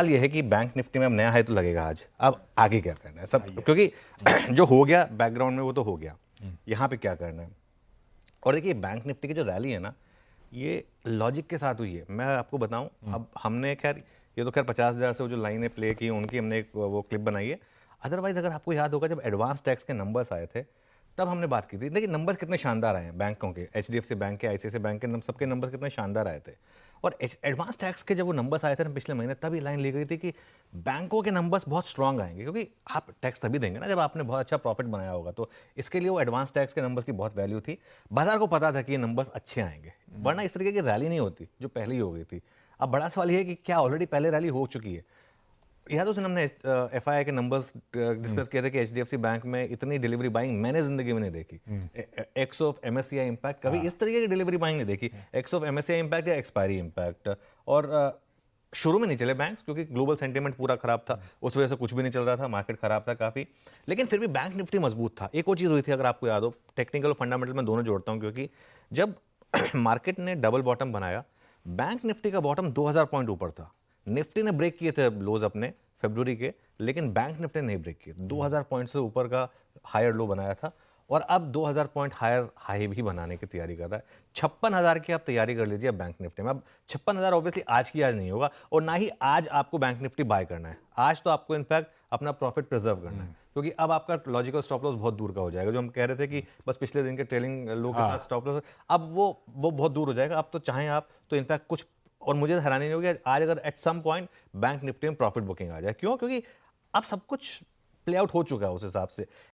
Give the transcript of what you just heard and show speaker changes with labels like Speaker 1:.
Speaker 1: सवाल ये है कि बैंक निफ्टी में अब नया हाई तो लगेगा आज, अब आगे क्या करना है सब, क्योंकि जो हो गया बैकग्राउंड में वो तो हो गया, यहाँ पे क्या करना है। और देखिए बैंक निफ्टी की जो रैली है ना, ये लॉजिक के साथ हुई है। मैं आपको बताऊं, अब हमने खैर ये तो खैर 50,000 से वो जो लाइनें प्ले की उनकी हमने एक वो क्लिप बनाई है। अदरवाइज अगर आपको याद होगा जब एडवांस टैक्स के नंबर्स आए थे तब हमने बात की थी। देखिए नंबर्स कितने शानदार आए हैं बैंकों के, एचडीएफसी बैंक के, आईसीआईसीआई बैंक के, सबके नंबर्स कितने शानदार आए थे। और एडवांस टैक्स के जब वो नंबर्स आए थे ना पिछले महीने, तब ये लाइन ली गई थी कि बैंकों के नंबर्स बहुत स्ट्रांग आएंगे, क्योंकि आप टैक्स तभी देंगे ना जब आपने बहुत अच्छा प्रॉफिट बनाया होगा। तो इसके लिए वो एडवांस टैक्स के नंबर्स की बहुत वैल्यू थी। बाजार को पता था कि ये नंबर्स अच्छे आएंगे, वरना इस तरीके की रैली नहीं होती जो पहले ही हो गई थी। अब बड़ा सवाल ये है कि क्या ऑलरेडी पहले रैली हो चुकी है। याद उस दिन हमने एफआईआई के नंबर्स डिस्कस किए थे कि एचडीएफसी बैंक में इतनी डिलीवरी बाइंग मैंने जिंदगी में नहीं देखी। एक्स ऑफ एमएससीआई इम्पैक्ट, कभी इस तरीके की डिलीवरी बाइंग नहीं देखी। एक्स ऑफ एमएससीआई इम्पैक्ट या एक्सपायरी इम्पैक्ट। और शुरू में नहीं चले बैंक्स क्योंकि ग्लोबल सेंटीमेंट पूरा खराब था, उस वजह से कुछ भी नहीं चल रहा था, मार्केट खराब था काफी। लेकिन फिर भी बैंक निफ्टी मजबूत था। एक और चीज हुई थी, अगर आपको याद हो, टेक्निकल और फंडामेंटल में दोनों जोड़ता हूं, क्योंकि जब मार्केट ने डबल बॉटम बनाया, बैंक निफ्टी का बॉटम 2000 पॉइंट ऊपर था। निफ्टी ने ब्रेक किए थे लोज अपने फरवरी के, लेकिन बैंक निफ्टी ने नहीं ब्रेक किए। 2000 पॉइंट से ऊपर का हायर लो बनाया था और अब 2000 पॉइंट हायर हाई भी बनाने की तैयारी कर रहा है। 56,000 की आप तैयारी कर लीजिए बैंक निफ्टी में। अब 56,000 ऑब्वियसली आज की आज नहीं होगा, और ना ही आज आपको बैंक निफ्टी बाय करना है। आज तो आपको इनफैक्ट अपना प्रॉफिट प्रिजर्व करना है, क्योंकि अब आपका लॉजिकल स्टॉप लॉस बहुत दूर का हो जाएगा। जो हम कह रहे थे कि बस पिछले दिन के ट्रेलिंग लो के साथ स्टॉप लॉस, अब वो बहुत दूर हो जाएगा। अब तो चाहें आप तो इनफैक्ट कुछ, और मुझे हैरानी नहीं होगी आज अगर at some point bank Nifty में प्रॉफिट बुकिंग आ जाए। क्यों? क्योंकि अब सब कुछ प्ले आउट हो चुका है उस हिसाब से।